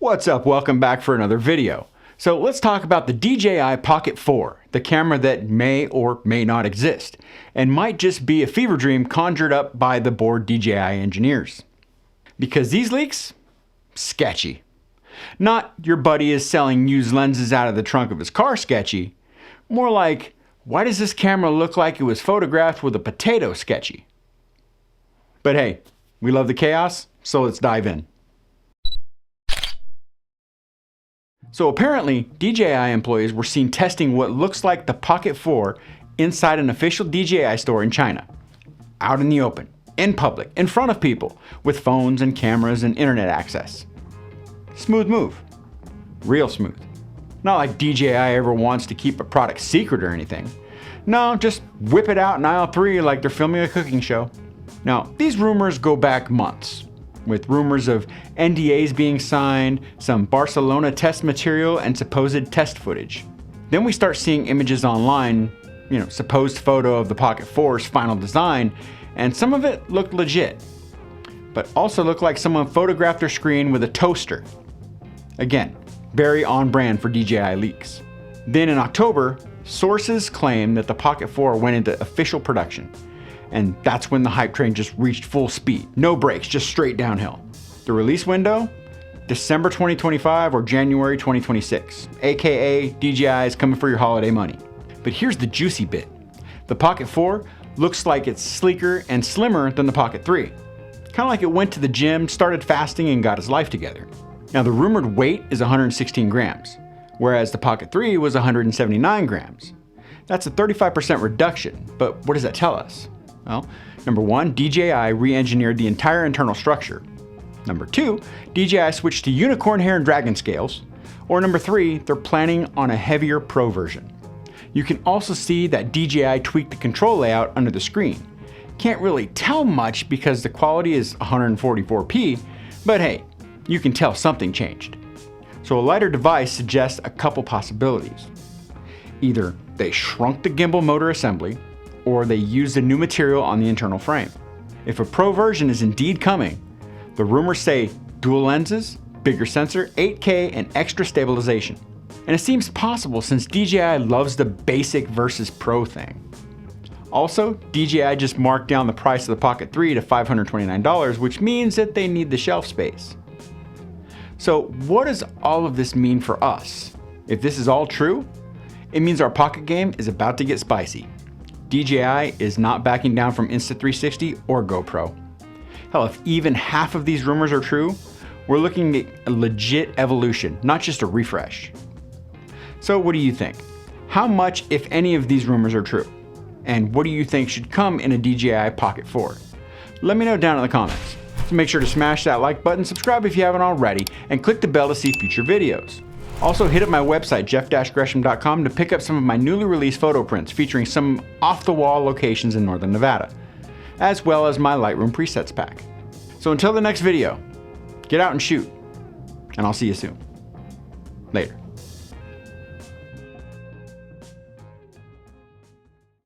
What's up? Welcome back for another video. So let's talk about the DJI Pocket 4, the camera that may or may not exist, and might just be a fever dream conjured up by the bored DJI engineers. Because these leaks? Sketchy. Not your buddy is selling used lenses out of the trunk of his car sketchy. More like, why does this camera look like it was photographed with a potato sketchy? But hey, we love the chaos, so let's dive in. So apparently, DJI employees were seen testing what looks like the Pocket 4 inside an official DJI store in China. Out in the open, in public, in front of people, with phones and cameras and internet access. Smooth move. Real smooth. Not like DJI ever wants to keep a product secret or anything. No, just whip it out in aisle 3 like they're filming a cooking show. Now, these rumors go back months, with rumors of NDAs being signed, some Barcelona test material, and supposed test footage. Then we start seeing images online, supposed photo of the Pocket 4's final design, and some of it looked legit, but also looked like someone photographed their screen with a toaster. Again, very on brand for DJI leaks. Then in October, sources claim that the Pocket 4 went into official production. And that's when the hype train just reached full speed. No brakes, just straight downhill. The release window? December 2025 or January 2026. AKA DJI is coming for your holiday money. But here's the juicy bit. The Pocket 4 looks like it's sleeker and slimmer than the Pocket 3. Kind of like it went to the gym, started fasting, and got his life together. Now the rumored weight is 116 grams, whereas the Pocket 3 was 179 grams. That's a 35% reduction, but what does that tell us? Well, number one, DJI re-engineered the entire internal structure. Number two, DJI switched to unicorn hair and dragon scales. Or number three, they're planning on a heavier Pro version. You can also see that DJI tweaked the control layout under the screen. Can't really tell much because the quality is 144p, but hey, you can tell something changed. So a lighter device suggests a couple possibilities. Either they shrunk the gimbal motor assembly, or they used a new material on the internal frame. If a Pro version is indeed coming, the rumors say dual lenses, bigger sensor, 8K, and extra stabilization. And it seems possible since DJI loves the basic versus Pro thing. Also, DJI just marked down the price of the Pocket 3 to $529, which means that they need the shelf space. So what does all of this mean for us? If this is all true, it means our Pocket game is about to get spicy. DJI is not backing down from Insta360 or GoPro. Hell, if even half of these rumors are true, we're looking at a legit evolution, not just a refresh. So what do you think? How much, if any, of these rumors are true? And what do you think should come in a DJI Pocket 4? Let me know down in the comments. So make sure to smash that like button, subscribe if you haven't already, and click the bell to see future videos. Also hit up my website, jeff-gresham.com, to pick up some of my newly released photo prints featuring some off-the-wall locations in Northern Nevada, as well as my Lightroom presets pack. So until the next video, get out and shoot, and I'll see you soon. Later.